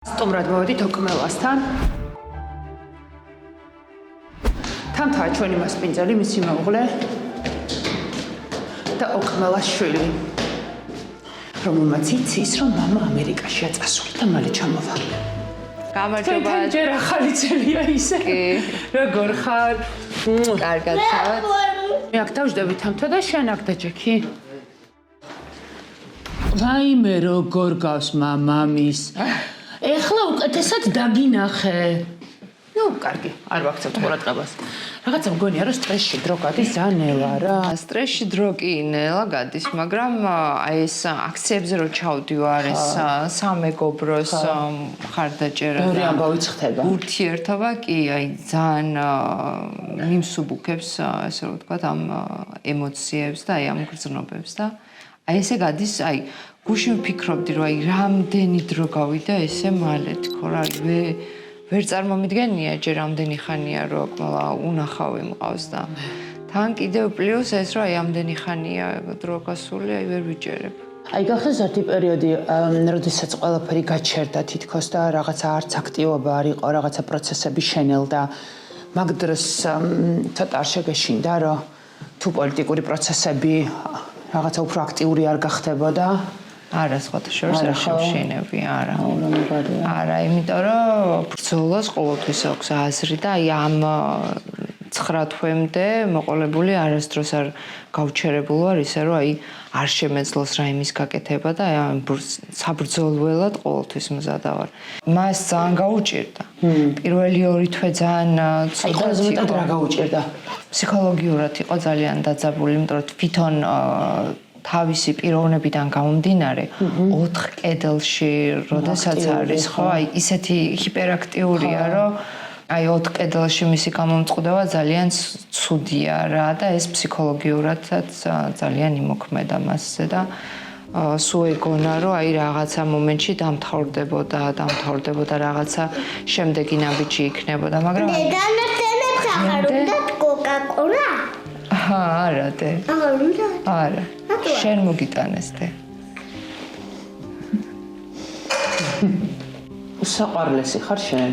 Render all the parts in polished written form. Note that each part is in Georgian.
სტუმრად მოვედით ოქმელასთან. თამთაა ჩვენი მასპინძელი, მისი მეუღლე და ოქმელას შვილი. რომელმაც იცის, რომ მამა ამერიკაშია წასული და მალე ჩამოვა. გამარჯობა. ჯერ ახალი წელია ისე. როგორ ხარ? კარგად ხარ? მე აქ დავждები თამთა და შენ აქ დაჯექი. რაიმე როგორ გავს მამამის. ეხლა უკეთესად დაგინახე. ნუ, კარგი, არ ვაქცევთ ყურადღებას. რაღაცა მგონია, რომ სტრესში დრო გადის ძალიან ნელა რა. სტრესში დრო კი ნელა გადის, მაგრამ აი ეს აქციებზე რო ჩავდივარ, ეს სამეგობროს ხარდაჭერა ბევრი ამბავიც ხდება. ურთიერთობა კი აი ძალიან მიმსუბუქებს, ესე რომ ვთქვათ, ამ ემოციებს და აი ამ გრძნობებს და აი ესე გადის, აი გუშინ ვფიქრობდი, რომ აი რამდენი დრო გავიდა ესე მალე თქო რა, ვერ წარმომიდგენია ჯერ ამდენი ხანია რომ ყველა უნახავი მყავს და თან კიდევ პლუს ეს რომ აი ამდენი ხანია დრო გასული აი ვერ ვიჯერებ. აი გახსოვს ერთი პერიოდი, როდესაც ყველაფერი გაჩერდა თითქოს და რაღაცა არც აქტივობა არ იყო, რაღაცა პროცესები შენელდა. მაგ დროს ცოტა არ შეგეშინდა, რომ თუ პოლიტიკური პროცესები რაღაცა უფრო აქტიური არ გახდებოდა. არა, სხვათა შორის არ შევშინები, არა. არა, იმიტომ რომ ბრძოლას ყოველთვის აქვს აზრი და აი ამ 9 თვემდე მოყოლებული არასდროს არ გავჩერებულ ვარ ისე რომ აი არ შემეძლოს რაიმის გაკეთება და აი საბრძოლველად ყოველთვის მზადა ვარ. მას ძალიან გაუჭირდა. პირველი 2 თვე ძალიან ცუდად იყო. რა გაუჭირდა? ფსიქოლოგიურად იყო ძალიან დაძაბული, იმიტომ რომ თვითონ თავისი პიროვნებიდან გამომდინარე 4 კედელში როდესაც არის ხო აი ისეთი ჰიპერაქტიურია რომ აი 4 კედელში მისი გამომწყდება ძალიან ცუდია რა და ეს ფსიქოლოგიურადაც ძალიან იმოქმედა მასზე და სულ ეგონა რომ აი რაღაცა მომენტში დამთავრდებოდა რაღაცა შემდეგი ნაბიჯი იქნებოდა მაგრამ დანარჩენებს ახარობდათ კოკა-კოლა? არა დე. არა. შენ მოგიტანეს დე. უსაყვარლესი ხარ შენ.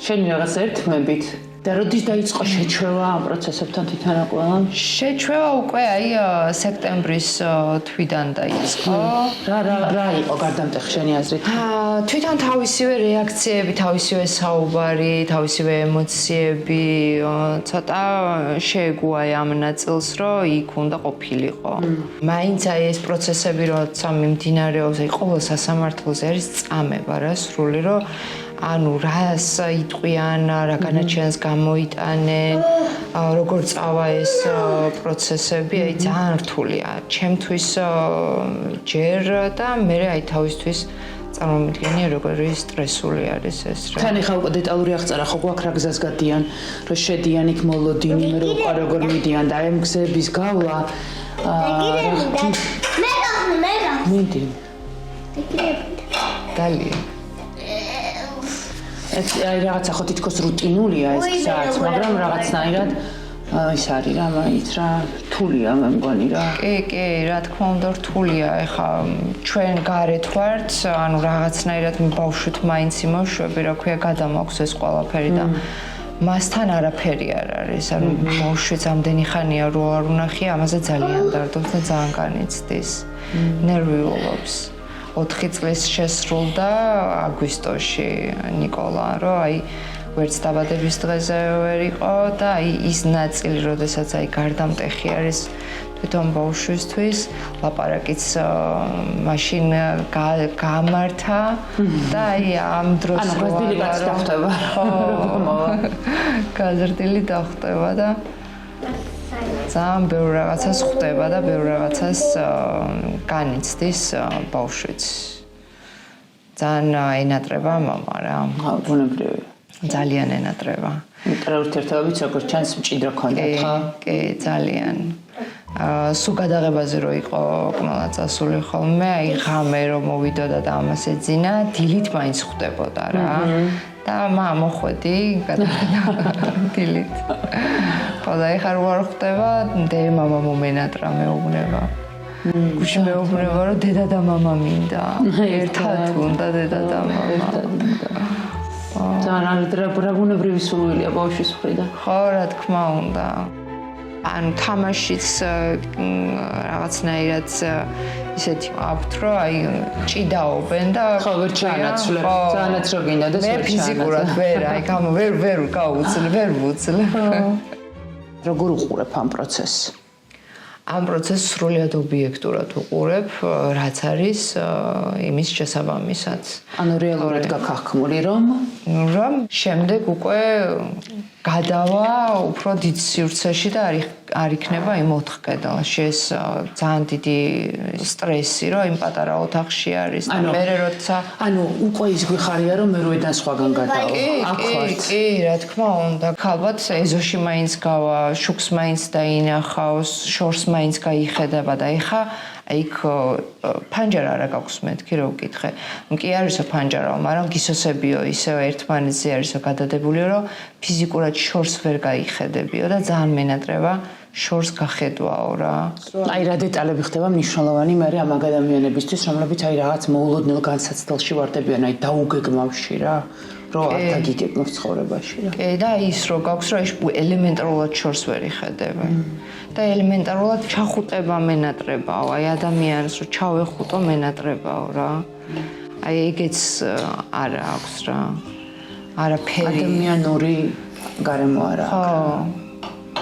შენ რაღაც ერთმებით და როდის დაიწყო შეჩვევა ამ პროცესებთან თვითონაკვლევამ? შეჩვევა უკვე აი სექტემბრის თვიდან დაიწყო. რა იყო გარდამტეხი შენი აზრით? თვითონ თავისივე რეაქციები, თავისივე საუბარი, თავისივე ემოციები, ცოტა შეეგუა ამ ნაწილს, რომ იქ უნდა ყოფილიყო. მაინც აი ეს პროცესები როცა მიმდინარეობს, აი ყოველ სასამართლოზე არის წამება რა სრული, რომ ანუ რას იტყვიან, რა განაჩენს გამოიტანენ, როგორ წავა ეს პროცესები, აი ძალიან რთულია. ჩემთვის ჯერ და მე აი თავისთვის წარმომიდგენია როგორი სტრესული არის ეს რა. თან ეხა უკვე დეტალური აღწერა ხო გვაქვს რა გზას გადიან, რომ შედიან იქ მოლოდინი, მე უკვე როგორ მიდიან და ამ გზების გავლა. მე მიდი. დალია. ეს აი რაღაცა ხო თითქოს რუტინულია ეს გზაც, მაგრამ რაღაცნაირად ის არის რა, მაინც რა რთულია მე მგონი რა. კი, რა თქმა უნდა რთულია. ეხა ჩვენ გარეთ ვართ, ანუ რაღაცნაირად ბავშვით მაინც იმოშვები, რა ქვია, გადამაქვს ეს ყველაფერი და მასთან არაფერი არ არის. ანუ ბავშვიც ამდენი ხანია რო არ უნახია, ამაზე ძალიან დარდობს და ძალიან განიცდის. ნერვიულობს. 4 წლის შესრულდა აგვისტოში ნიკოლა, რომ აი ვერც დაბადების დღეზე ვერ იყო და აი ის ნაწილი, როდესაც აი გარდამტეხი არის თვითონ ბავშვისთვის, ლაპარაკიც მაშინ გამართა და აი ამ დროს ანუ გაზრდილი კაცი დახვდება. გაზრდილი დახვდება და ძალიან ბევრ რაღაცას ხვდება და ბევრ რაღაცას განიცდის ბავშვიც. ძალიან ენატრება მამა რა. ბუნებრივია. ძალიან ენატრება. იმიტომ ურთიერთობებიც როგორც ჩანს მჭიდრო ქონდათ ხო? კი, ძალიან. სულ გადაღებაზე რო იყო ყველა წასული ხოლმე, აი ღამე რომ მოვიდოდა და ამას ეძინა, დილით მაინც ხვდებოდა რა. და მოხვედი დილით. ხოლო ეხლა რო არ ხვდება, დე მამა მომენატრა მეუბნება. გუშინ მეუბნება რომ დედა და მამა მინდა. ერთად უნდა დედა და მამა. ძალიან რაგუნებრივი სურვილია ბავშვის მხრიდან. ხო, რა თქმა უნდა. ანუ თამაშიც რაღაცნაირად ისეთი აქვთ, რომ აი ჭიდაობენ და ხო, ვერ ჩაანაცვლებ. ძალიანაც რო გინდოდეს ვერ ჩაანაცვლებ. მე ფიზიკურად ვერ, აი გამო ვერ გავუძლებ, ვერ ვუძლებ. როგორ უყურებ ამ პროცესს? ამ პროცესს სრულიად ობიექტურად უყურებ, რაც არის იმის შესაბამისად. ანუ რეალურად გაქახმული რომ შემდეგ უკვე გადავა უფრო დიდ სივრცეში და არ იქნება იმ 4 კედელში. ეს ძალიან დიდი სტრესი, რომ იმ პატარა ოთახში არის და მე როცა უკვე ის გვიხარია რომ მე როიდან სხვაგან გადავა. კი, რა თქმა უნდა. ალბათ ეზოში მაინც გავა, შუქს მაინც დაინახავს, შორს მაინც გაიხედება და ეხა იქ ფანჯარა არა გაქვს მეთქი რო ვკითხე. კი არისო ფანჯარაო, მაგრამ გისოსებიო ისევ ერთმანეთზე არისო გადადებულიო, რომ ფიზიკურად შორს ვერ გაიხედებიო და ძალიან მენატრება შორს გახედვაო რა. აი რა დეტალები ხდება მნიშვნელოვანი მე ამ ადამიანებისთვის, რომლებიც აი რაღაც მოულოდნელ განსაცდელში ვარდებიან, აი დაუგეგმავში რა. რომ არ დაგიგებნოს ცხოვრებაში რა. კი და ის რო გაქვს რომ ელემენტარულად შორს ვერ იხედები. და ელემენტარულად ჩახუტება მენატრებაო, აი ადამიანს რო ჩავეხუტო მენატრებაო რა. აი ეგეც არა აქვს რა. არაფერი ადამიანური გარემო არა აქვს. ხო.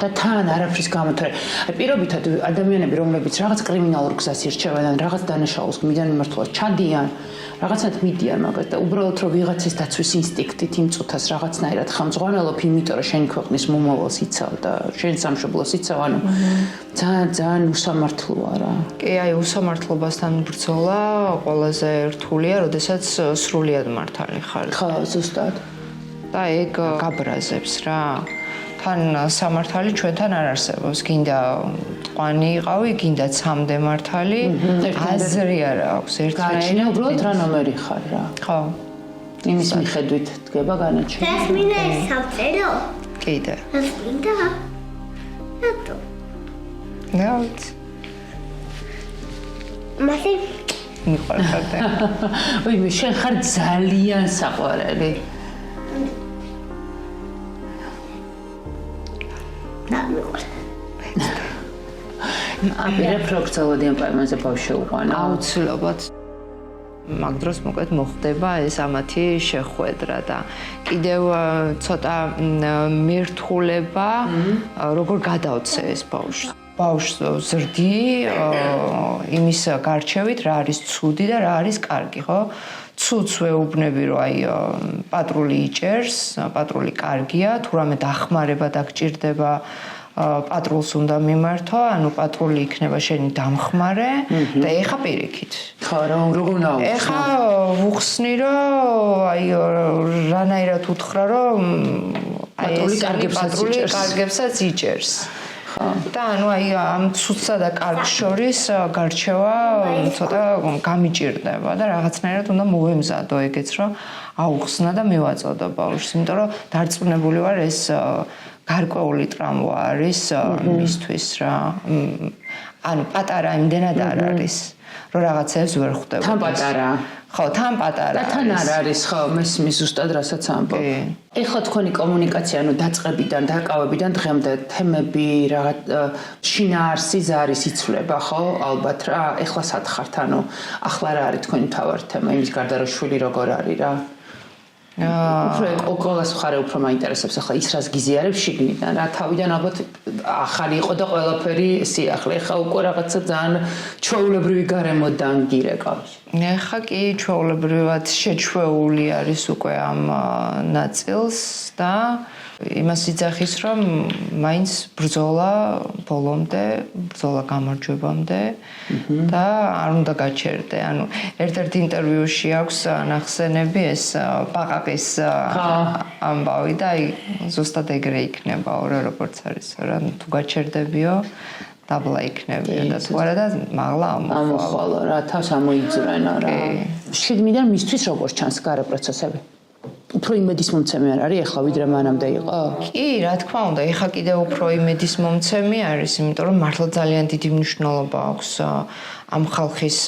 და თან არაფრის გამოთრე. აი პირობითად ადამიანები რომლებიც რაღაც კრიმინალურ გზას ირჩევენ, რაღაც დანაშაულს მიდან მიმართულად ჩადიან, რაღაცად მიდიან მაგას და უბრალოდ რომ ვიღაცის დაცვის ინსტინქტით იმ წუთას რაღაცნაირად ხამძღვანელობ, იმიტომ რომ შენ ქვეყნის მომავალს იცავ და შენ სამშობლოს იცავ, ანუ ძალიან უსამართლოა რა. კი, აი უსამართლობასთან ბრძოლა ყველაზე რთულია, როდესაც სრულიად მართალი ხარ. ხო, ზუსტად. და ეგ გაბრაზებს რა. თან სამართალი ჩვენთან არ არსებობს. გინდა ტყვანი იყავი, გინდა ცამდე მართალი, აზრი არა აქვს ერთნაირი. უბრალოდ რა ნომერი ხარ რა. ხო. იმის მიხედვით დგება განაჩენი. ეს მინდა ეს სამწერო? კიდე. ეს მინდა? რატო? ნაუც. მასე მიყვარხარ. ой, მე შენ ხარ ძალიან საყვარელი. აპირებ რო გწელოდიან პაემანზე ბავშვი უყვანა. აუცილებლად. მაგ დროს მოკლედ მოხდება ეს ამათი შეხვედრა და კიდევ ცოტა მერთხულება როგორ გადავცე ეს ბავშვს. ბავშვს ზრდი იმის გარჩევით რა არის ცუდი და რა არის კარგი, ხო? ცუდს ვეუბნები რომ აი პატრული იჭერს, პატრული კარგია, თუ რამე დახმარება დაგჭირდება პატრულს უნდა მიმართო, ანუ პატრული იქნება შენი დამხმარე და ეხა პირიქით. ხო, როგორ ნაუქს? ეხა ვუხსნი რომ აი რანაირად უთხრა რომ აი ეს პატრული კარგებსაც იჭერს. და ანუ აი ამ ცუდსა და კარგს შორის გარჩევა ცოტა გამიჭირდება და რაღაცნაირად უნდა მოვემზადო ეგეც რომ აუხსნა და მივაწოდო ბავშვს, იმიტომ რომ დარწმუნებული ვარ ეს გარკვეული ტრამვა არის მისთვის რა. ანუ პატარა იმდენად არ არის, რომ რაღაცებს ვერ ხვდება. თან პატარა. ხო, თან პატარა. და თან არ არის, ხო, მესმის ზუსტად რასაც ამბობ. ეხლა თქვენი კომუნიკაცია, ანუ დაწყებიდან, დაკავებიდან დღემდე თემები, რაღაც შინაარსი ზარის იცვლება, ხო? ალბათ რა, ეხლა სათხართ, ანუ ახლა რა არის თქვენი მთავარი თემა, იმის გარდა რომ შვილი როგორ არის რა? უფრო ყოველას მხარე უფრო მაინტერესებს ახლა ის რას გიზიარებს შიგნიდან რა თავიდან ალბათ ახალი იყო და ყველაფერი სიახლე ხა უკვე რაღაცა ძალიან ჩვეულებრივი გარემოდან გირეკავს. ეხა კი ჩვეულებრივად შეჩვეული არის უკვე ამ ნაწილს და იმას იძახის რომ მაინც ბრძოლა ბოლომდე, ბრძოლა გამარჯვებამდე და არ უნდა გაჩერდე. ანუ ერთ-ერთ ინტერვიუში აქვს ნახსენები ეს ბაყაყის ამბავი და აი ზუსტად ეგრე იქნებაო რა როგორც არის რა თუ გაჩერდებიო დაბლა იქნებიო და თუ არა და მაღლა ამოხვალო რა თავს ამოიძრენა რა. შიგნიდან მისთვის როგორ ჩანს გარე პროცესები? უფრო იმედის მომცემი არ არის ახლა ვიდრე მანამდე იყო? კი, რა თქმა უნდა, ეხა კიდევ უფრო იმედის მომცემი არის, იმიტომ რომ მართლა ძალიან დიდი მნიშვნელობა აქვს ამ ხალხის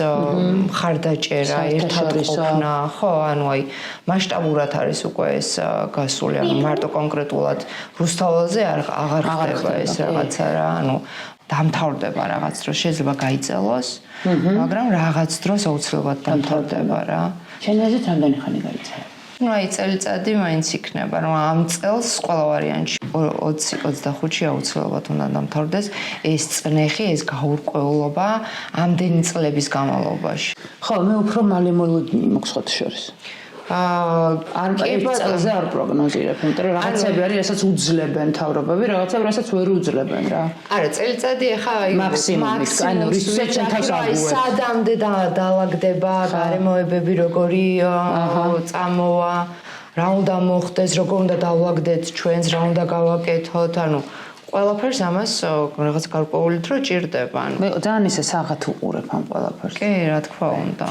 მხარდაჭერა, ერთად ყოფნა, ხო, ანუ აი მასშტაბურად არის უკვე ეს გასული, ანუ მარტო კონკრეტულად რუსთაველზე აღარ ხდება ეს რაღაცა რა, ანუ დამთავრდება რაღაც დროს, შეიძლება გაიწელოს, მაგრამ რაღაც დროს აუცილებლად დამთავრდება რა. შენ აზრით რამდენი ხანი გაიწერა? ну აი წელიწადი მაინც იქნება რომ ამ წელს ყველა ვარიანტში 20-25-ში აუცილებლად უნდა დამთავრდეს ეს წნეხი, ეს გაურკვევლობა ამდენი წლების განმავლობაში. ხო, მე უფრო მალე მოლოდინი მოგხსოვთ შორის. არ წელზე არ პროგნოზირებ, იმიტომ რომ რაღაცები არის, რასაც უძლებენ თავრობები, რაღაცები, რასაც ვერ უძლებენ რა. არა, წელიწადი ახლა აი მაქსიმუმი, ანუ რისაც ჩვენ თავს აღვევთ. სადამდე დაალაგდება გარემოებები, როგორი წამოვა, რა უნდა მოხდეს, როგორ უნდა დავლაგდეთ ჩვენს, რა უნდა გავაკეთოთ, ანუ ყველაფერს ამას რაღაც გარკვეული დრო ჭირდება, ანუ მე ძალიან ისე საღათ უყურებ ამ ყველაფერს. კი, რა თქმა უნდა.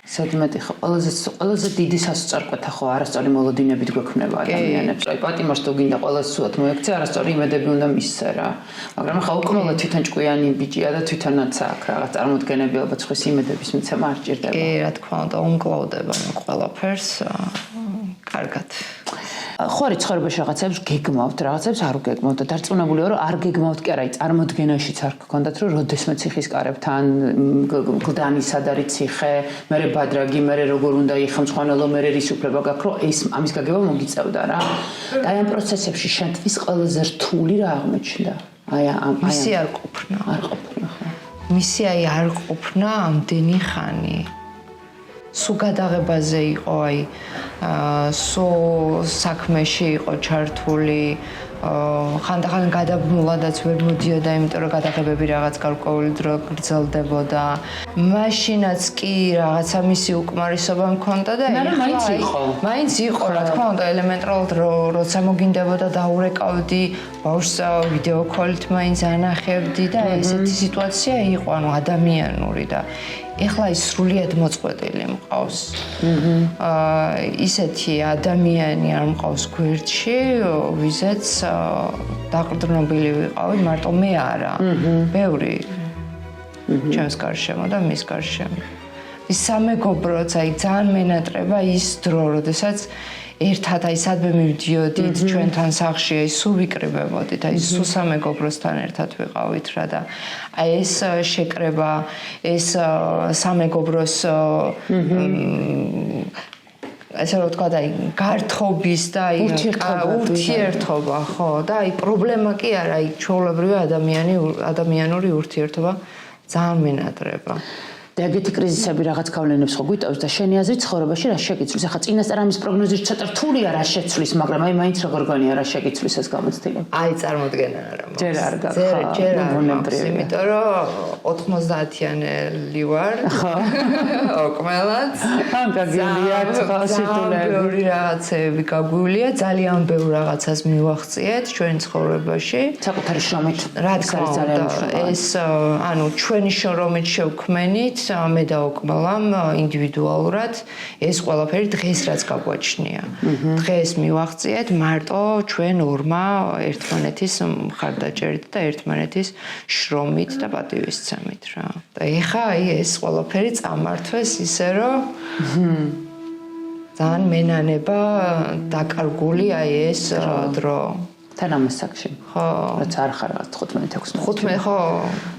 სადმეტი ხო, ყველაზე დიდი სასწორკვეთა ხო არასწორი მოლოდინებით გვექმნება ადამიანებს. აი პატიმარს თუ გინდა ყველაზე სულად მოექცე, არასწორი იმედები უნდა მისცე რა. მაგრამ ახლა უკმაყოფილად თვითონ ჭკვიანი ბიჭია და თვითონაც აქვს რაღაც წარმოდგენები, ალბათ ხვის იმედების მიცემა არ ჭირდება. კი, რა თქმა უნდა, უმკლავდება მე ყველაფერს. კარგად. ხო არის ცხოვრებაში რაღაცებს გეგმავთ, რაღაცებს არ გეგმავთ და დარწმუნებულია რომ არ გეგმავთ კი არა, აი წარმოდგენაშიც არ გქონდათ რომ როდესმე ციხის კარებთან გლდანი სად არის ციხე, მერე ბადრაგი, მერე როგორ უნდა იხმწვანელო, მერე რის უფლება გაქვს, რომ ეს ამის გაგება მოგიწევდა რა. და აი ამ პროცესებში შენთვის ყველაზე რთული რა აღმოჩნდა? აი მისი არ ყოფნა. არ ყოფნა ხო. მისი აი არ ყოფნა ამდენი ხანი. სულ გადაღებაზე იყო აი სულ საქმეში იყო ჩართული ხანდახან გადაბმულადაც ვერ მოდიოდა, იმიტომ რომ გადაღებები რაღაც გარკვეული დრო გრძელდებოდა. მაშინაც კი რაღაცა მისი უკმარისობა მქონდა და მაინც იყო, რა თქმა უნდა, ელემენტარულად როცა მოგინდებოდა დაურეკავდი, ბავშვს ვიდეო კოლით მაინც ანახებდი და ესეთი სიტუაცია იყო, ანუ ადამიანური და ეხლა ის სრულიად მოწყვეტილი მყავს. ისეთი ადამიანი არ მყავს გვერდში, ვიზეც დაყრდნობილი ვიყავი, მარტო მე არა. ბევრი ჩემს გარშემო და მის გარშემო. ის სამეგობროც აი ძალიან მენატრება ის დრო, როდესაც ერთად აი სადმე მივდიოდით ჩვენთან სახლში, აი სულ ვიკრიბებოდით, აი სულ სამეგობროსთან ერთად ვიყავით რა და აი ეს შეკრება, ეს სამეგობროს ესე რომ ვთქვა, აი გართობის და აი ურთიერთობა, ხო, და აი პრობლემა კი არა, აი ჩვეულებრივი ადამიანური ურთიერთობა ძალიან მენატრება. და ეგეთი კრიზისები რაღაც გავლენებს ხო გვიტოვებს და შენი აზრით ცხოვრებაში რა შეგიცვლის? ახლა წინასწარ ამის პროგნოზი ცოტა რთულია რა შეცვლის, მაგრამ აი მაინც როგორ გონია რა შეგიცვლის ეს გამოცდილება? აი წარმოდგენა არა მაქვს. ჯერ არ გაქვს. ჯერ არ მაქვს, იმიტომ რომ 90-იანელი ვარ. ხო. ოკმელაც. ამ გაგილიათ ხალხიტულები. ბევრი რაღაცები გაგვივლია, ძალიან ბევრ რაღაცას მივახციეთ ჩვენ ცხოვრებაში. საკუთარი შრომით. რა თქმა უნდა, ეს ანუ ჩვენი შრომით შევქმენით მე და ოკმელამ ინდივიდუალურად ეს ყველაფერი დღეს რაც გაგვაჩნია. დღეს მივახციეთ მარტო ჩვენ ორმა ერთმანეთის მხარდაჭერით და ერთმანეთის შრომით და პატივისცემით რა. და ეხა აი ეს ყველაფერი წამართვეს ისე რომ ძალიან მენანება დაკარგული აი ეს დრო. თან ამას საკში. ხო. რაც არ ხარ რაღაც 15-16. 15 ხო.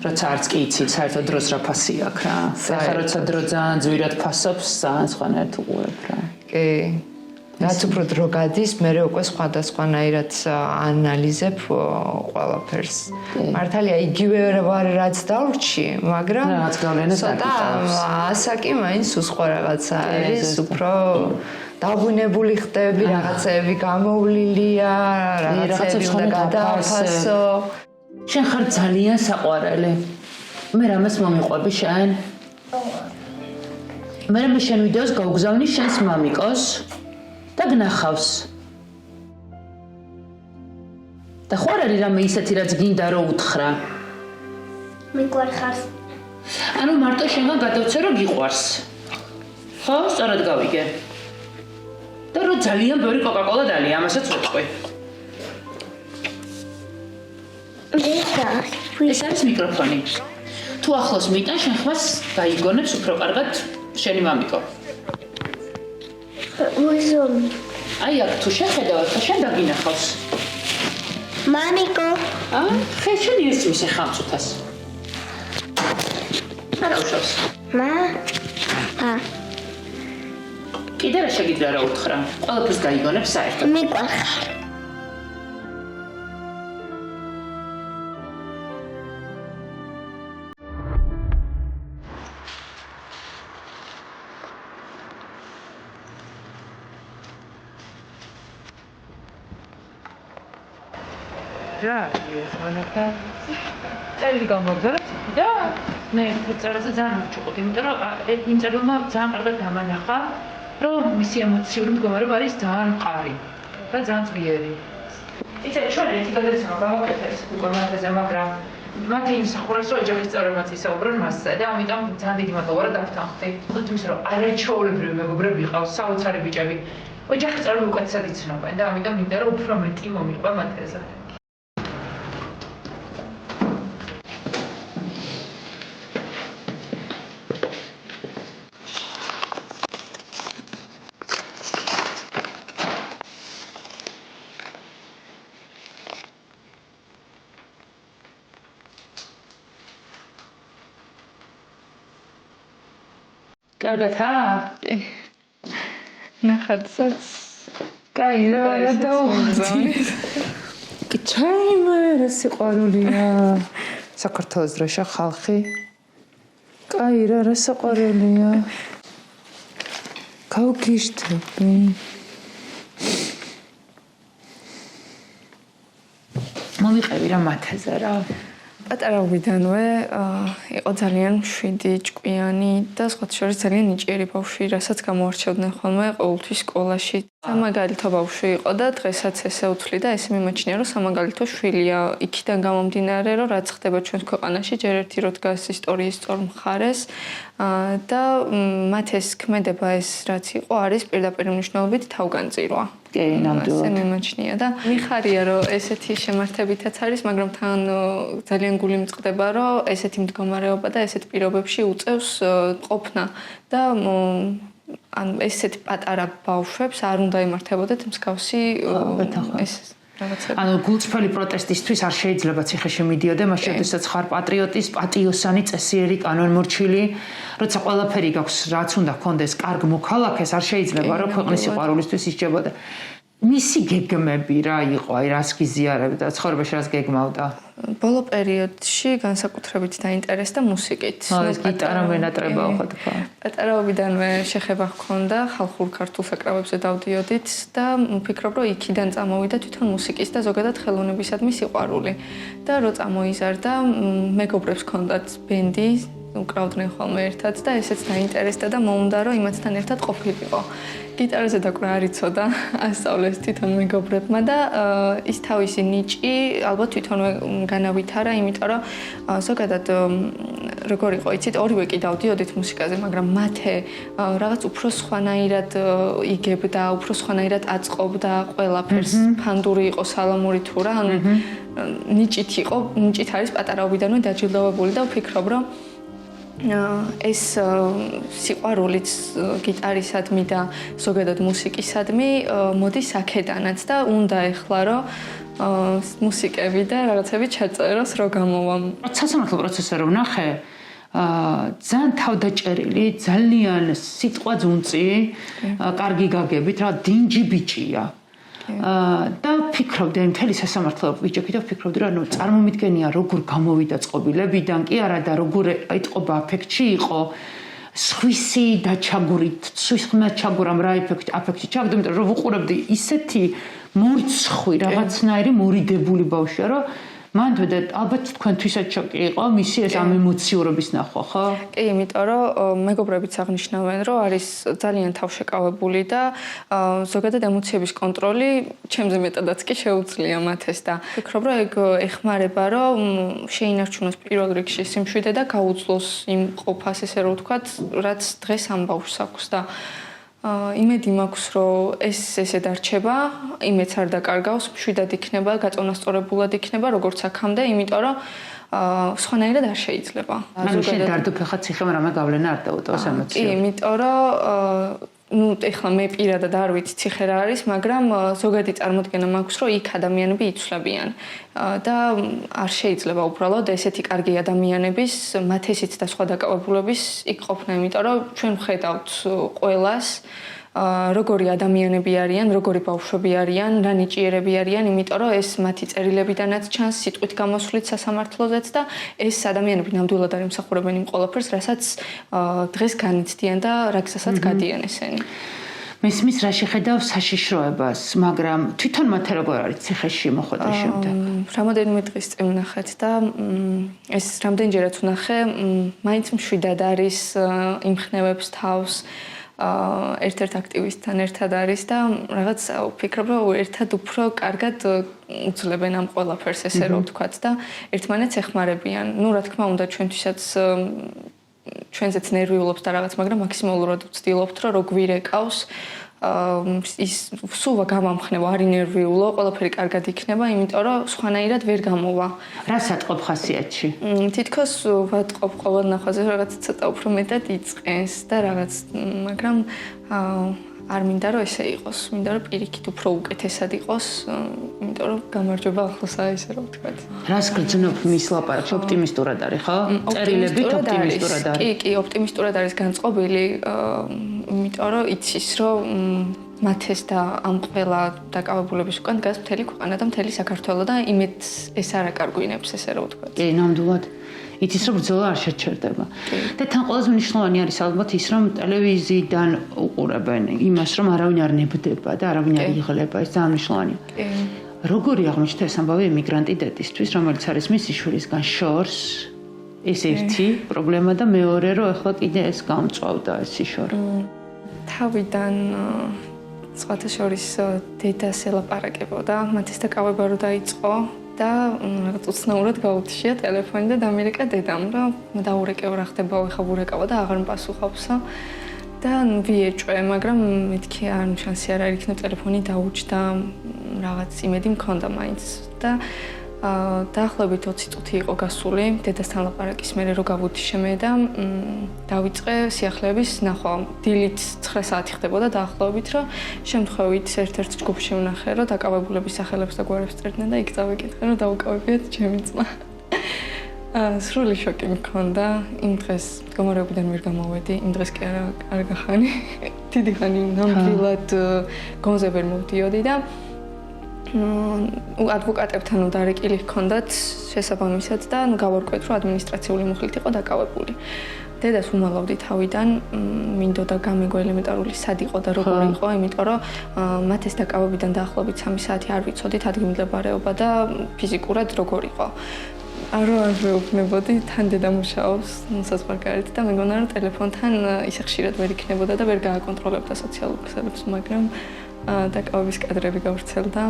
როცა არც კი იცით საერთოდ დროს რა ფასი აქვს რა. ახლა როცა დრო ძალიან ძვირად ფასობს, ძალიან სხვანაირად უყურებ რა. კი. რაც უფრო დრო გადის, მე უკვე სხვადასხვანაირად ანალიზებ ყველაფერს. მართალია იგივე ვარ რაც დავრჩი, მაგრამ რაღაც გავლენას აკეთებს. ასაკი მაინც სხვა რაღაცა არის, უფრო დაღვინებული ხდები, რაღაცები გამოვლილია, რაღაცები უნდა გადააფასო. შენ ხარ ძალიან საყვარელი. მე რამეს მომიყვები შენ? მე შენ ვიდეოს გავგზავნი შენს მამიკოს და გნახავს. და ხო არ არის რამე ისეთი რაც გინდა რომ უთხრა? მიყვარს ხარ. ანუ მარტო შენგან გადავცე რომ გიყვარს. ხო, სწორად გავიგე. და რო ძალიან ბევრი კოკაკოლა დალია, ამასაც ვეთქვი. ეს არის მიკროფონი. თუ ახლოს მიტან, შენ ხმას გაიგონებს უფრო კარგად შენი მამიკო. მუზუმი. აი აქ თუ შეხედავ, შენ დაგინახავს. მამიკო. ხე შენ ისმის ხამწუთას. არა უშავს. კიდე რა შეგიძლია რა უთხრა? ყველაფერს გაიგონებს საერთოდ. მიყვარხარ. რა ის მონაკა წელი გამოგზავნეთ და მე ფუძარაზე ძალიან ვჭუყოთ, იმიტომ რომ იმ წერილმა ძალიან კარგად გამანახა, რომ მისი ემოციური მდგომარეობა არის ძალიან მყარი და ძალიან ძლიერი. იცი, ჩვენ ერთი გადაცემა გავაკეთეთ უკვე მათზე, მაგრამ მათ იმსახურებს, რომ ოჯახის წევრებმაც ისაუბრონ მასზე და ამიტომ ძალიან დიდი მადლობა, რომ დავთანხმდი. თუმცა რომ არაჩვეულებრივი მეგობრები ყავს, საოცარი ბიჭები. ოჯახის წევრები უკეთესად იცნობენ და ამიტომ მინდა რომ უფრო მეტი მომიყვა მათზე. კარგათა? ნახატსაც კაი რა დავუძინეთ. კი ჩემი სიყვარულია. საქართველოს დროშა ხალხი. კაი რა საყვარელია. გავგიშტები. მომიყევი რა მათაზე რა. პატარაობიდანვე იყო ძალიან მშვიდი, ჭკვიანი და სხვათა შორის ძალიან ნიჭიერი ბავშვი, რასაც გამოარჩევდნენ ხოლმე ყოველთვის სკოლაში. სამაგალითო ბავშვი იყო და დღესაც ესე უცვლი და ესე მიმაჩნია, რომ სამაგალითო შვილია. იქიდან გამომდინარე, რომ რაც ხდება ჩვენს ქვეყანაში, ჯერ ერთი რო დგას ისტორიის სწორ მხარეს და მათ ეს ქმედება ეს რაც იყო, არის პირდაპირ მნიშვნელობით თავგანწირვა. კი, ნამდვილად. ასე მიმაჩნია და მიხარია, რომ ესეთი შემართებითაც არის, მაგრამ თან ძალიან გული მწყდება, რომ ესეთი მდგომარეობა და ესეთ პირობებში უწევს ყოფნა და ან ესეთი პატარა ბავშვებს არ უნდა იმართებოდეთ მსგავსი ეს რაღაცა. ანუ გულწრფელი პროტესტისთვის არ შეიძლება ციხეში მიდიოდე, მაშინ როდესაც ხარ პატრიოტის, პატიოსანი, წესიერი, კანონმორჩილი, როცა ყველაფერი გაქვს, რაც უნდა გქონდეს კარგ მოქალაქეს, არ შეიძლება რომ ქვეყნის სიყვარულისთვის ისჯებოდე. მისი გეგმები რა იყო, აი რას გიზიარებდა და ცხოვრებაში რას გეგმავდა? ბოლო პერიოდში განსაკუთრებით დაინტერესდა მუსიკით. ეს გიტარა მენატრებაო ხო თქვა. პატარაობიდანვე შეხება ჰქონდა, ხალხურ ქართულ საკრავებზე დავდიოდით და ვფიქრობ, რომ იქიდან წამოვიდა თვითონ მუსიკის და ზოგადად ხელოვნებისადმი სიყვარული. და რო წამოიზარდა, მეგობრებს ჰქონდათ ბენდი, უკრავდნენ ხოლმე ერთად და ესეც დაინტერესდა და მოუნდა, რომ იმათთან ერთად ყოფილიყო. გიტარაზე დაკვრა არ იცოდა, ასწავლეს თვითონ მეგობრებმა და ის თავისი ნიჭი ალბათ თვითონვე განავითარა, იმიტომ რომ ზოგადად როგორ იყო, იცით, ორივე კი დავდიოდით მუსიკაზე, მაგრამ მათე რაღაც უფრო სხვანაირად იგებდა, უფრო სხვანაირად აწყობდა ყველაფერს, ფანდური იყო, სალამური თუ რა, ანუ ნიჭით იყო, ნიჭით არის პატარაობიდანვე დაჯილდოვებული და ვფიქრობ, რომ ეს სიყვარულიც გიტარისადმი და ზოგადად მუსიკისადმი მოდის აქედანაც და უნდა ეხლა რომ მუსიკები და რაღაცები ჩაწეროს რო გამოვამ. სასამართლო პროცესზე რო ვნახე, ძალიან თავდაჭერილი, ძალიან სიტყვა ძუნწი, კარგი გაგებით, რა დინჯი ბიჭია. და ფიქრობდი მთელი სასამართლო ბიჭები და ფიქრობდი რომ წარმომიდგენია როგორ გამოვიდა წყობილებიდან კი არა და როგორ აიტყობა აფექტში იყო სხვისი დაჩაგურით სხვისმა ჩაგურამ რა აფექტი ჩაგდა იმიტომ რომ ვუყურებდი ისეთი მორცხვი რაღაცნაირი მორიდებული ბავშვია რომ მანდ ალბათ თქვენთვისაც შოკი იყო მისი ეს ამ ემოციურობის ნახვა, ხო? კი, იმიტომ რომ მეგობრებიც აღნიშნავენ, რომ არის ძალიან თავშეკავებული და ზოგადად ემოციების კონტროლი ჩემზე მეტადაც კი შეუძლია მათეს და ვფიქრობ, რომ ეგ ეხმარება, რომ შეინარჩუნოს პირველ რიგში სიმშვიდე და გაუძლოს იმ ყოფას, ესე რომ ვთქვათ, რაც დღეს ამ ბავშვს აქვს და იმედი მაქვს, რომ ეს ესე დარჩება, იმედს არ დაკარგავს, მშვიდად იქნება, გაწონასწორებულად იქნება, როგორც აქამდე, იმიტომ რომ სხვანაირად არ შეიძლება. ანუ შენ დარდოფეხა ციხემ რამე გავლენა არ დაუტოვოს ემოციებს. კი, იმიტომ რომ ეხლა მე პირადად არ ვიცი ციხე რა არის, მაგრამ ზოგადი წარმოდგენა მაქვს, რომ იქ ადამიანები იცვლებიან და არ შეიძლება უბრალოდ ესეთი კარგი ადამიანების, მათ ესიც და სხვა დაკავებულების იქ ყოფნა, იმიტომ რომ ჩვენ ვხედავთ ყველას როგორი ადამიანები არიან, როგორი ბავშვები არიან, რა ნიჭიერები არიან, იმიტომ რომ ეს მათი წერილებიდანაც ჩანს, სიტყვით გამოსვლით სასამართლოზეც და ეს ადამიანები ნამდვილად არ იმსახურებენ იმ ყველაფერს, რასაც დღეს განიცდიან და რა გზასაც გადიან ესენი. მესმის რა შეხედავ საშიშროებას, მაგრამ თვითონ მათ როგორ არის ციხეში მოხვედრის შემდეგ? რამოდენიმე დღის წინ ვნახეთ და ეს რამდენჯერაც ვნახე, მაინც მშვიდად არის, იმხნევებს თავს. ერთ-ერთ აქტივისტთან ერთად არის და რაღაც ვფიქრობ, რომ ერთად უფრო კარგად უძლებენ ამ ყველაფერს, ესე რომ ვთქვათ და ერთმანეთს ეხმარებიან. ნუ რა თქმა უნდა, ჩვენთვისაც ჩვენზეც ნერვიულობს და რაღაც, მაგრამ მაქსიმალურად ვცდილობთ, რომ რო გვირეკავს ის სულ გამამხნევა, არ ინერვიულო, ყველაფერი კარგად იქნება, იმიტომ რომ სხვანაირად ვერ გამოვა. რას ატყობ ხასიათში? თითქოს ვატყობ ყოველ ნახვაზე რაღაც ცოტა უფრო მეტად იწყენს და რაღაც, მაგრამ არ მინდა რომ ესე იყოს, მინდა რომ პირიქით უფრო უკეთესად იყოს, იმიტომ რომ გამარჯვება ახლოსაა, ესე რომ ვთქვათ. რას გრძნობ მის ლაპარაკში? ოპტიმისტურად არის, ხო? წერილებით ოპტიმისტურად არის. კი, ოპტიმისტურად არის განწყობილი, იმიტომ რომ იცის, რომ მათეს და ამ ყველა დაკავებულების უკან დგას მთელი ქვეყანა და მთელი საქართველო და იმედს ეს არ აკარგვინებს, ესე რომ ვთქვათ. კი, ნამდვილად. იცის რომ ბრძოლა არ შეჩერდება. და თან ყველაზე მნიშვნელოვანი არის ალბათ ის რომ ტელევიზიიდან უყურებენ იმას რომ არავინ არ ნებდება და არავინ არ იღლება, ეს ძალიან მნიშვნელოვანია. კი. როგორი აღმოჩნდა ეს ამბავი ემიგრანტი დედისთვის, რომელიც არის მისი შვილისგან შორს? ეს ერთი პრობლემა და მეორე რომ ახლა კიდე ეს გამწვავდა ეს შორი. თავიდან სხვათა შორის დედას ელაპარაკებოდა, მათის დაკავება რო დაიწყო და რაღაც უცნაურად გაუთიშია ტელეფონი და დამირეკა დედამ, რომ დაურეკევ რა ხდება, ეხა ვურეკავა და აღარ მპასუხობსო. და ვიეჭვე, მაგრამ მეთქი არ შანსი არ არის, იქნებ ტელეფონი დაუჭდა, რაღაც იმედი მქონდა მაინც და დაახლოებით 20 წუთი იყო გასული დედასთან ლაპარაკის მერე რო გავუთიშე მე და დავიწყე სიახლეების ნახვა. დილით 9 საათი ხდებოდა დაახლოებით, რომ შემთხვევით ერთ-ერთ ჯგუფში ვნახე, რომ დაკავებულების სახელებს და გვარებს წერდნენ და იქ წავიკითხე, რომ დაუკავებიათ ჩემი ძმა. სრული შოკი მქონდა, იმ დღეს მდგომარეობიდან ვერ გამოვედი, იმ დღეს კი არ გახანი. დიდი ხანი ნამდვილად გონზე ვერ მოვდიოდი და ადვოკატებთან დარეკილი ჰქონდათ შესაბამისად და გავარკვეთ, რომ ადმინისტრაციული მუხლით იყო დაკავებული. დედას უმალავდი თავიდან, მინდოდა გამიგო ელემენტარული სად იყო და როგორ იყო, იმიტომ რომ მათ ეს დაკავებიდან დაახლოებით 3 საათი არ ვიცოდით ადგილმდებარეობა და ფიზიკურად როგორ იყო. არ ვეუბნებოდი, თან დედა მუშაობს საზღვარგარეთ და მეგონა რომ ტელეფონთან ისე ხშირად ვერ იქნებოდა და ვერ გააკონტროლებდა სოციალურ ქსელებს, მაგრამ დაკავების კადრები გავრცელდა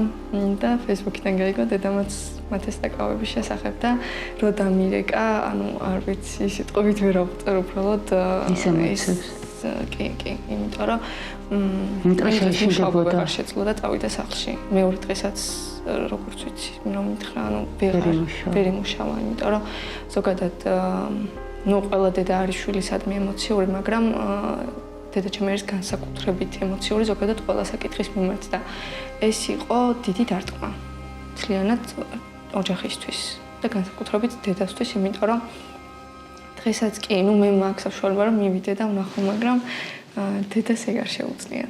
და Facebook-იდან გაიგო დედამაც მათეს დაკავების შესახებ და რო დამირეკა, ანუ არ ვიცი, სიტყვებით ვერ ავწერ უბრალოდ კი, იმიტომ რომ მუშაობა შეძლო და წავიდა სახლში. მეორე დღესაც როგორც ვიცი, რომ მითხრა, ანუ ვერ იმუშავა, იმიტომ რომ ზოგადად ნუ ყველა დედა არის შვილისადმი ემოციური, მაგრამ დედაჩემი არის განსაკუთრებით ემოციური ზოგადად ყველა საკითხის მიმართ და ეს იყო დიდი დარტყმა მთლიანად ოჯახისთვის და განსაკუთრებით დედასთვის, იმიტომ რომ დღესაც კი, ნუ მე მაქვს საშუალება რომ მივიდე და ვნახო, მაგრამ დედას ეგ არ შეუძლია.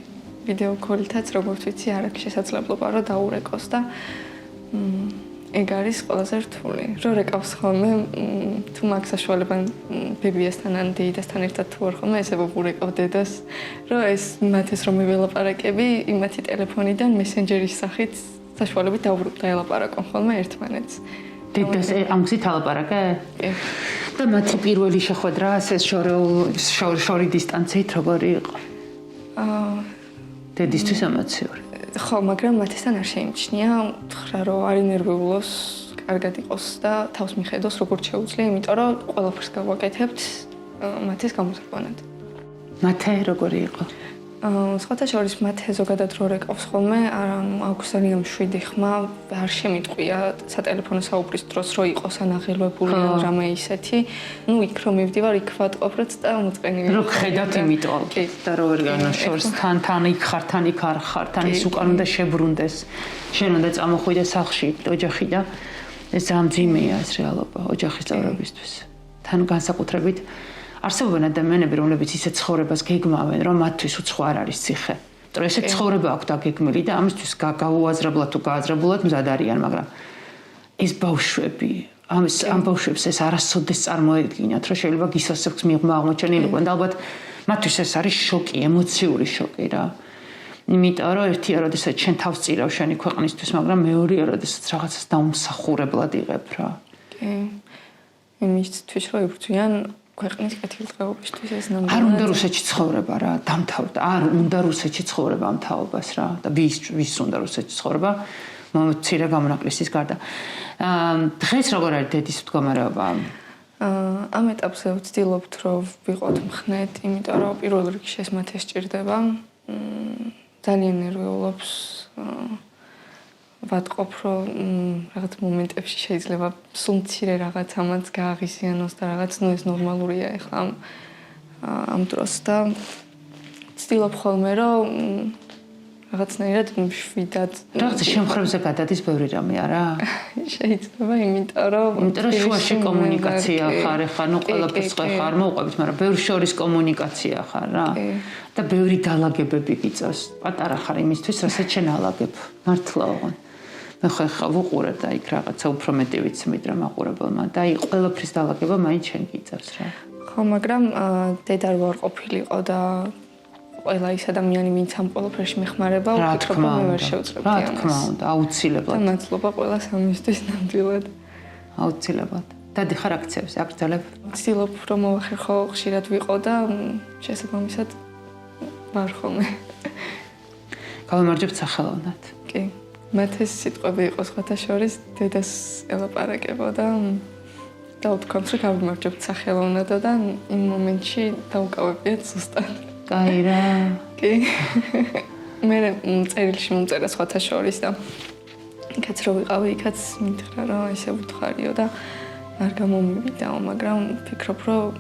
ვიდეო კოლითაც როგორც ვიცი არ აქვს შესაძლებლობა რომ დაურეკოს და ეგ არის ყველაზე რთული. რო რეკავს ხოლმე, თუ მაქვს საშუალება ბებიასთან ან დეიდასთან ერთად თუ ვარ ხოლმე, ესე ვურეკავ დედას, რომ ეს მათეს რომ მეველაპარაკები, იმათი ტელეფონიდან მესენჯერის სახით საშუალებით დაელაპარაკონ ხოლმე ერთმანეთს. დედას ამ გზით ალაპარაკე? კი. და მათი პირველი შეხვედრა ეს შორი დისტანციით როგორი იყო? დედისთვის ემოციური. ხო, მაგრამ მათესთან არ შეიმჩნია, უთხრა რომ არ ინერვიულოს, კარგად იყოს და თავს მიხედოს როგორც შეუძლია, იმიტომ რომ ყველაფერს გავაკეთებთ მათეს გამოსაყვანად. მათე როგორი იყო? სხვათა შორის მათ ზოგადად რო რეკავს ხოლმე, აგვსანი ამ 7 ხმა არ შემიტყვია სატელეფონო საუბრის დროს რო იყოს ანაღელვებული ან რამე ისეთი. ნუ იქ რომ მივდივარ, იქ ვატყობ რა ცოტა მოწყენილი. რო ხედავთ იმიტომ და რო ვერ განაშორს თან იქ ხარ, თან იქ არ ხარ, თან ის უკან უნდა შებრუნდეს. შენ უნდა წამოხვიდე სახლში, ოჯახი და ეს ამძიმეა ეს რეალობა ოჯახის წევრებისთვის. თან განსაკუთრებით არსებობენ ადამიანები, რომლებიც ისე ცხოვრებას გეგმავენ, რომ მათთვის უცხო არ არის ციხე. იმიტომ ესე ცხოვრება აქვს დაგეგმილი და ამისთვის გაუაზრებლად თუ გააზრებულად მზად არიან, მაგრამ ეს ბავშვები, ამ ბავშვებს ეს არასოდეს წარმოედგინათ, რომ შეიძლება გისასებს მიღმა აღმოჩენილიყვნენ და ალბათ მათთვის ეს არის შოკი, ემოციური შოკი რა. იმიტომ რომ ერთია, როდესაც შენ თავს წირავ შენი ქვეყნისთვის, მაგრამ მეორეა, როდესაც რაღაცას დაუმსახურებლად იღებ რა. კი. იმისთვის რომ იბრძვიან ქვეყნის კეთილდღეობისთვის ეს ნამდვილად არ უნდა რუსეთში ცხოვრება რა, დამთავრდა. არ უნდა რუსეთში ცხოვრება ამ თაობას რა და ვის უნდა რუსეთში ცხოვრება? მცირე გამონაკლისის გარდა. დღეს როგორ არის დედის მდგომარეობა? ამ ეტაპზე ვცდილობთ რომ ვიყოთ მხნედ, იმიტომ რომ პირველ რიგში ეს მათ ესჭირდება. ძალიან ნერვიულობს. ვატყობ რომ რაღაც მომენტებში შეიძლება სულ მცირე რაღაც ამაც გააღიზიანოს და რაღაც ნუ ეს ნორმალურია ეხლა ამ დროს და ვცდილობ ხოლმე რომ რაღაცნაირად მშვიდად რაღაც შემხრებზე გადადის ბევრი რამე არა? შეიძლება იმიტომ რომ შუაში კომუნიკაცია ხარ ეხლა ნუ ყველაფერს ხარ მოუყვებით, მაგრამ ბევრ შორის კომუნიკაცია ხარ რა და ბევრი დალაგებები გიწევს. პატარა ხარ იმისთვის, რასაც შენ ალაგებ. მართლა ოღონდ მე ხა ვუყურე და იქ რაღაცა უფრო მეტი ვიცი მიდრა მაყურებელმა და აი ყველაფრის დალაგება მაინც შენ გიწევს რა. ხო, მაგრამ დედა რო არ ყოფილიყო და ყველა ის ადამიანი, ვინც ამ ყველაფერში მეხმარება, ვფიქრობ, რომ მე ვერ შევწრებდი ამას. რა თქმა უნდა, აუცილებლად. და მადლობა қყველას ამისთვის ნამდვილად. აუცილებლად. დადი ხარ აქციებზე, აკრძალებ? ვცდილობ რომ მოვახერხო, ხშირად ვიყო და შესაბამისად ვარ ხოლმე. გავიმარჯვებთ სახელოვნად. კი. მათ ეს სიტყვები იყო სხვათა შორის დედას ელაპარაკებოდა და უთქვამს რომ გავიმარჯვებთ სახელოვნად და იმ მომენტში დაუკავებიათ ზუსტად. კაი რა. კი. მე წერილში მომწერა სხვათა შორის და იქაც რო ვიყავი, იქაც მითხრა რომ ესე ვუთხარიო და არ გამომივიდაო, მაგრამ ვფიქრობ რომ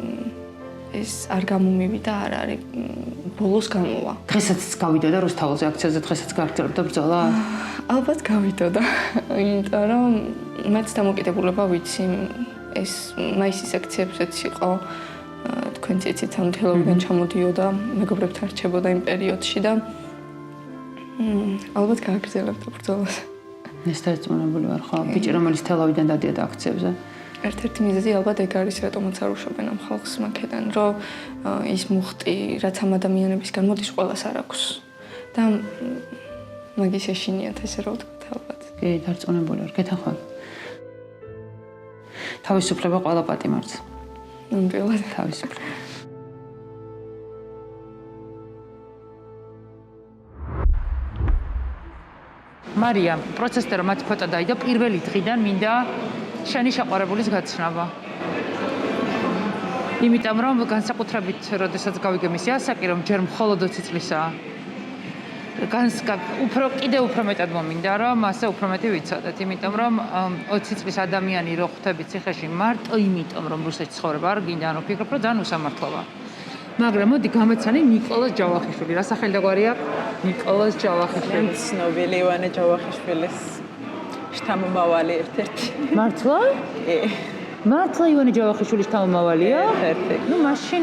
ეს არ გამომივიდა არ არის ბოლოს გამოვა. დღესაც გავიდოდა რუსთაველზე აქციაზე, დღესაც გააგრძელებდა ბრძოლა? ალბათ გავიდოდა, იმიტომ რომ მეც დამოკიდებულება ვიცი, ეს მაისის აქციებზეც იყო, თქვენ ცეცით ამ თელოვიდან ჩამოდიოდა, მეგობრებთან რჩებოდა იმ პერიოდში და ალბათ გააგრძელებდა ბრძოლას. ეს დარწმუნებული ვარ, ხო, ბიჭი რომელიც თელოვიდან დადიოდა აქციებზე. ერთ-ერთი მიზეზი ალბათ ეგ არის, რატომაც არ უშვებენ ამ ხალხს მაქედან, რომ ის მუხტი, რაც ამ ადამიანებისგან მოდის, ყველას არ აქვს. და მაგის ეშინიათ ესე რა ვთქვათ ალბათ. კი, დარწმუნებული ვარ, გეთანხმები. თავისუფლება ყველა პატიმარს. ნამდვილად თავისუფლება. მარია, პროცესზე რომ მათი ფოტო დაიდო, პირველი დღიდან მინდა შენი შეყვარებულის გაცნობა. იმიტომ რომ განსაკუთრებით, როდესაც გავიგე მისი ასაკი, რომ ჯერ მხოლოდ 20 წლისაა. კიდევ უფრო მეტად მომინდა, რომ ასე უფრო მეტი ვიცოდეთ, იმიტომ რომ 20 წლის ადამიანი რო ხვდებით ციხეში მარტო იმიტომ, რომ რუსეთში ცხოვრება არ გინდა, ანუ ვფიქრობ, რომ ძალიან უსამართლოა. მაგრამ მოდი გამეცანი ნიკოლოზ ჯავახიშვილი. რა სახელი და გვარი აქვს? ნიკოლოზ ჯავახიშვილი. ცნობილი ივანე ჯავახიშვილის შთამომავალი ერთ-ერთი. მართლა? კი. მართლა ივანე ჯავახიშვილის შთამომავალია? ერთ-ერთი. ნუ მაშინ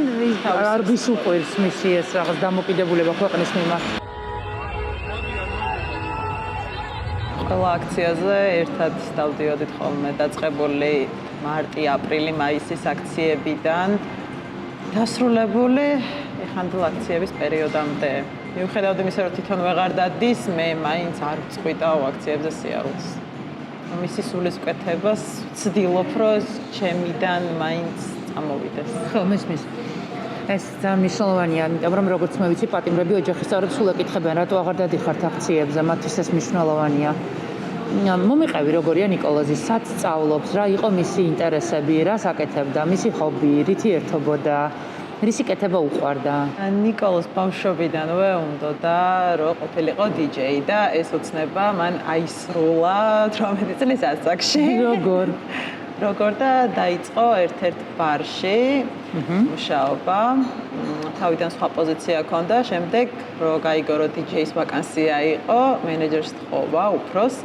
არ გისუყვირს მისი ეს რაღაც დამოკიდებულება ქვეყნის მიმართ. ყველა აქციაზე ერთად დავდიოდით ხოლმე დაწყებული მარტი, აპრილი, მაისის აქციებიდან დასრულებული ეხანდელ აქციების პერიოდამდე. მიუხედავად იმისა, რომ თვითონ ვეღარ დადის, მე მაინც არ ვწყვიტავ აქციებზე სიარულს. მისი სულისკვეთებას ვცდილობ, რომ ჩემიდან მაინც წამოვიდეს. ხო, მესმის. ეს ძალიან მნიშვნელოვანია, იმიტომ რომ როგორც მე ვიცი, პატიმრები ოჯახის წევრებს სულ ეკითხებიან, რატო აღარ დადიხართ აქციებზე, მათთვის ეს მნიშვნელოვანია. მომიყევი როგორია ნიკოლოზი, სად სწავლობს, რა იყო მისი ინტერესები, რას აკეთებდა, მისი ჰობი, რითი ერთობოდა, რისი კეთება უყვარდა? ნიკოლას ბავშვობიდანვე უნდა რომ ყოფილიყო DJ და ეს ოცნება მან აისრულა 18 წლის ასაკში. როგორ და დაიწყო ერთ-ერთ ბარში მუშაობა. თავიდან სხვა პოზიცია ჰქონდა, შემდეგ რომ გაიგო რომ DJ-ის ვაკანსია იყო, მენეჯერს თხოვა უფროს,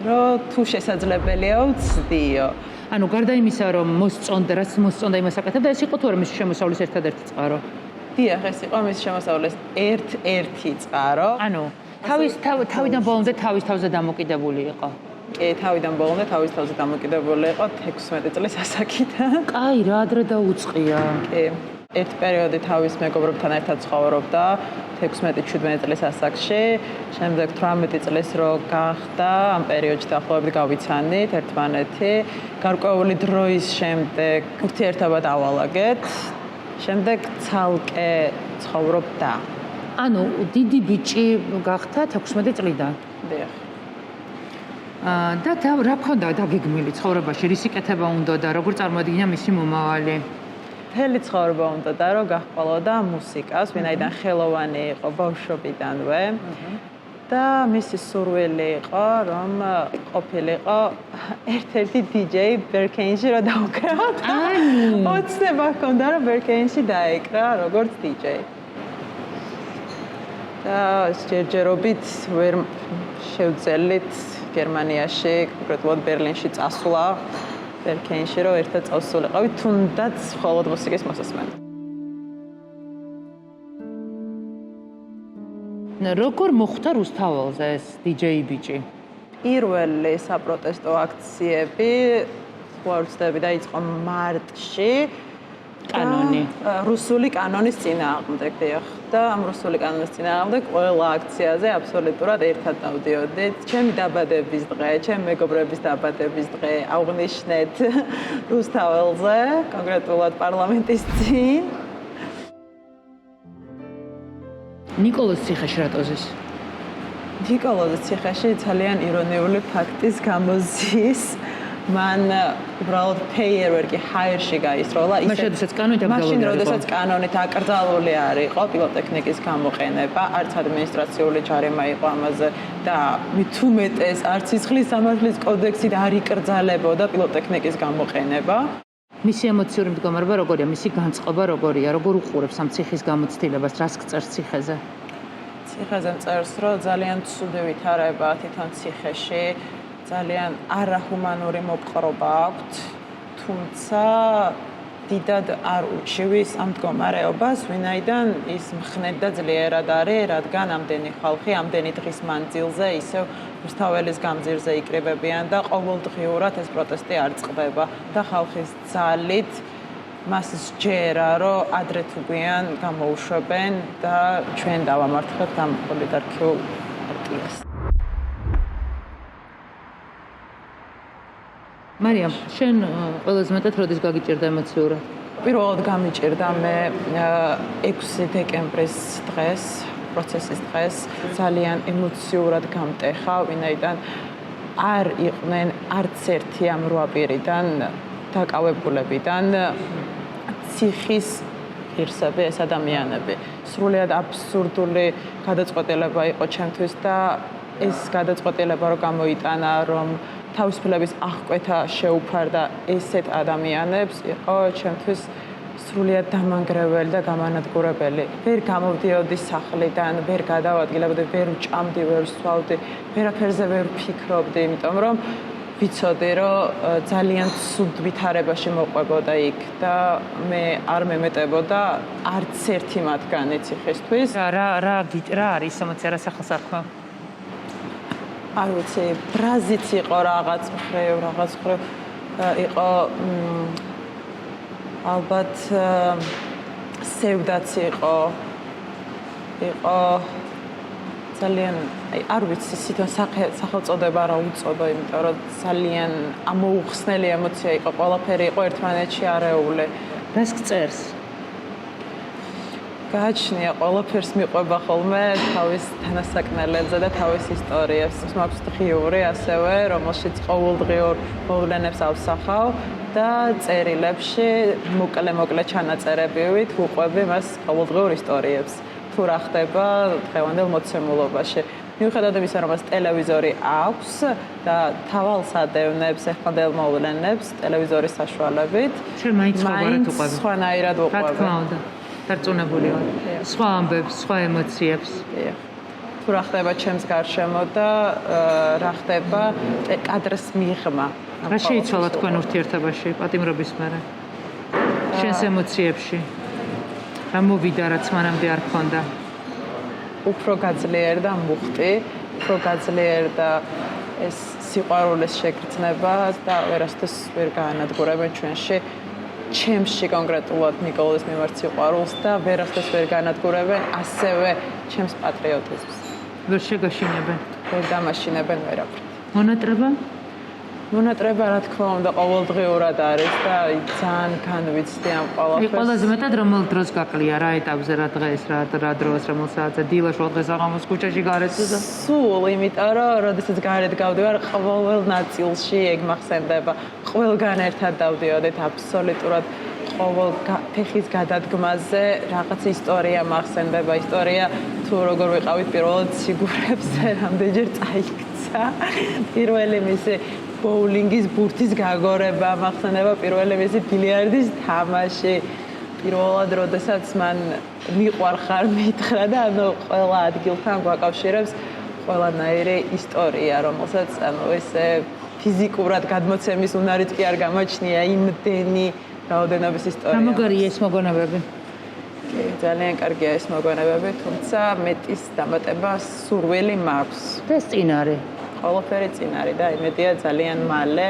რომ თუ შესაძლებელია ვცდიო. ანუ გარდა იმისა, რომ მოსწონდა იმას აკეთებდა, ეს იყო თუ არა მისი შემოსავლის ერთადერთი წყარო? დიახ, ეს იყო მისი შემოსავლის ერთ-ერთი წყარო. ანუ თავიდან ბოლომდე თავის თავზე დამოკიდებული იყო. კი, თავიდან ბოლომდე თავის თავზე დამოკიდებული იყო 16 წლის ასაკიდან. კაი, რა ადრე დაუწყია. კი. ერთ პერიოდი თავის მეგობრებთან ერთად ცხოვრობდა 16-17 წლის ასაკში, შემდეგ 18 წლის რო გახდა, ამ პერიოდში დაახლოებით გავიცანით ერთმანეთი. გარკვეული დროის შემდეგ ურთიერთობა დავალაგეთ. შემდეგ ცალკე ცხოვრობდა. ანუ დიდი ბიჭი გახდა 16 წლიდან. დიახ. და რა ქონდა დაგეგმილი ცხოვრებაში, რის იკეთება უნდა და როგორ წარმოადგინა მისი მომავალი? მთელი ცხოვრება უნდა და რომ გაჰყოლოდა მუსიკას, ვინაიდან ხელოვანი იყო ბავშვობიდანვე. და მისი სურვილი იყო, რომ ყოფილიყო ერთ-ერთი DJ ბერკეინში რომ დაუკრავდა. ოცნება ჰქონდა რომ ბერკეინში დაეკრა როგორც DJ. და ჯერჯერობით ვერ შევძელით გერმანიაში, კონკრეტულად ბერლინში წასვლა ბერკეინში, რომ ერთად წავსულიყავით, თუნდაც მხოლოდ მუსიკის მოსასმენად. როგორ მოხდა რუსთაველზე ეს DJ ბიჭი? პირველი საპროტესტო აქციები, ვარცდები დაიწყო მარტში. კანონი. რუსული კანონის წინააღმდეგ, დიახ. და ამ რუსული კანონის წინააღმდეგ ყველა აქციაზე აბსოლუტურად ერთად დავდიოდით. ჩემი დაბადების დღე, ჩემი მეგობრების დაბადების დღე აღვნიშნეთ რუსთაველზე, კონკრეტულად პარლამენტის წინ. ნიკოლოზ ციხეში რატოზის? ნიკოლოზის ციხეში ძალიან ირონიული ფაქტის გამოზის. მან უბრალოდ ფეიერვერკი ჰაერში გაისროლა. მაშინ როდესაც კანონით აკრძალული არ იყო პილოტექნიკის გამოყენება, არც ადმინისტრაციული ჯარიმა იყო ამაზე და მით უმეტეს არც სისხლის სამართლის კოდექსით არ იკრძალებოდა პილოტექნიკის გამოყენება. მისი ემოციური მდგომარეობა როგორია? მისი განწყობა როგორია? როგორ უყურებს ამ ციხის გამოცდილებას? რას გწერს ციხეზე? ციხეზე წერს, რომ ძალიან ცუდი ვითარება თვითონ ციხეში. ძალიან არაჰუმანური მოპყრობა აქვთ, თუმცა დიდად არ უჩივის ამ მდგომარეობას, ვინაიდან ის მხნედ და ძლიერად არის, რადგან ამდენი ხალხი ამდენი დღის მანძილზე ისევ რუსთაველის გამზირზე იკრიბებიან და ყოველდღიურად ეს პროტესტი არ წყდება და ხალხის ძალით მას სჯერა, რომ ადრე თუ გვიან გამოუშვებენ და ჩვენ დავამარცხებთ ამ ოლიგარქიულ პარტიას. მარიამ, შენ ყველაზე მეტად როდის გაგიჭირდა ემოციურად? პირველად გამიჭირდა მე 6 დეკემბრის დღეს, პროცესის დღეს, ძალიან ემოციურად გამტეხა, ვინაიდან არ იყვნენ არც ერთი ამ 8 პირიდან დაკავებულებიდან ციხის ღირსები ეს ადამიანები. სრულიად აბსურდული გადაწყვეტილება იყო ჩემთვის და ეს გადაწყვეტილება რო გამოიტანა, რომ თავისუფლების აღკვეთა შეუფარდა ესეთ ადამიანებს, იყო ჩემთვის სრულიად დამანგრეველი და გამანადგურებელი. ვერ გამოვდიოდი სახლიდან, ვერ გადავადგილებოდი, ვერ ვჭამდი, ვერ ვსვავდი, ვერაფერზე ვერ ვფიქრობდი, იმიტომ რომ ვიცოდი, რომ ძალიან ცუდ ვითარებაში მოყვებოდა იქ და მე არ მემეტებოდა არც ერთი მათგანი ციხისთვის. რა არის ემოცია, რა სახელს არქვა? არ ვიცი, ბრაზიც იყო რაღაც მხრივ იყო ალბათ სევდაც იყო ძალიან არ ვიცი სიტყვა სახელწოდება რა უწოდო, იმიტომ რომ ძალიან ამოუხსნელი ემოცია იყო, ყველაფერი იყო ერთმანეთში არეული. რას გწერს? გააჩნია ყველაფერს მიყვება ხოლმე თავის თანასაკნელებზე და თავის ისტორიებს. მაქვს დღიური ასევე, რომელშიც ყოველდღიურ მოვლენებს ავსახავ და წერილებში მოკლე ჩანაწერებივით უყვები მას ყოველდღიურ ისტორიებს. თუ რა ხდება დღევანდელ მოცემულობაში. მიუხედავად იმისა, რომ მას ტელევიზორი აქვს და თავალს ადევნებს ეხანდელ მოვლენებს ტელევიზორის საშუალებით, მაინც უყვები. სხვანაირად რა უყვები. თქმა უნდა, დარწმუნებული ვარ. სხვა ამბებს, სხვა ემოციებს. თუ რა ხდება ჩემს გარშემო და რა ხდება კადრის მიღმა. რა შეიცვალა თქვენ ურთიერთობაში პატიმრობის მერე? შენს ემოციებში? რა მოვიდა, რაც მანამდე არ ქონდა? უფრო გაძლიერდა მუხტი, უფრო გაძლიერდა ეს სიყვარულის შეგრძნება და ვერასდროს ვერ გაანადგურებენ ჩვენში ჩემში კონკრეტულად ნიკოლას მიმართ სიყვარულს და ვერასდროს ვერ გაანადგურებენ ასევე ჩემს პატრიოტიზმს. ვერ შეგაშინებენ. ვერ დამაშინებენ ვერაფრით. მონატრება? მონატრება რა თქმა უნდა ყოველდღიურად არის და ძალიან განვიცდი ამ ყველაფერს. ყველაზე მეტად რომელ დროს გაკლია რა ეტაპზე, რა დღეს, რა დროს, რომელ საათზე, დილა, შუა დღეს აღამოს ქუჩაში გარეთ და სულ, იმიტომ რომ როდესაც გარეთ გავდივარ, ყოველ ნაწილში ეგ მახსენდება. ყველგან ერთად დავდიოდით აბსოლუტურად ყოველ ფეხის გადადგმაზე რაღაც ისტორია მახსენდება, ისტორია თუ როგორ ვიყავით პირველად სიგურებზე, რამდენჯერ წაიქცა. პირველი მისი ბოულინგის ბურთის გაგორება მახსენდება, პირველი მისი ბილიარდის თამაში. პირველად როდესაც მან მიყვარხარ მითხრა და ანუ ყველა ადგილთან გვაკავშირებს ყველანაირი ისტორია, რომელსაც ანუ ესე ფიზიკურად გადმოცემის უნარიც კი არ გამოჩნია, იმდენი რაოდენობის ისტორია. გამოგარია ეს მოგონებები? კი, ძალიან კარგია ეს მოგონებები, თუმცა მეტის დამატება სურვილი მაქვს. და ეს წინარე. ყველაფერი წინ არის და იმედია ძალიან მალე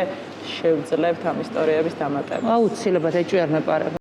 შევძლებთ ამ ისტორიების დამატებას. აუცილებლად ეჭვი არ მეპარება.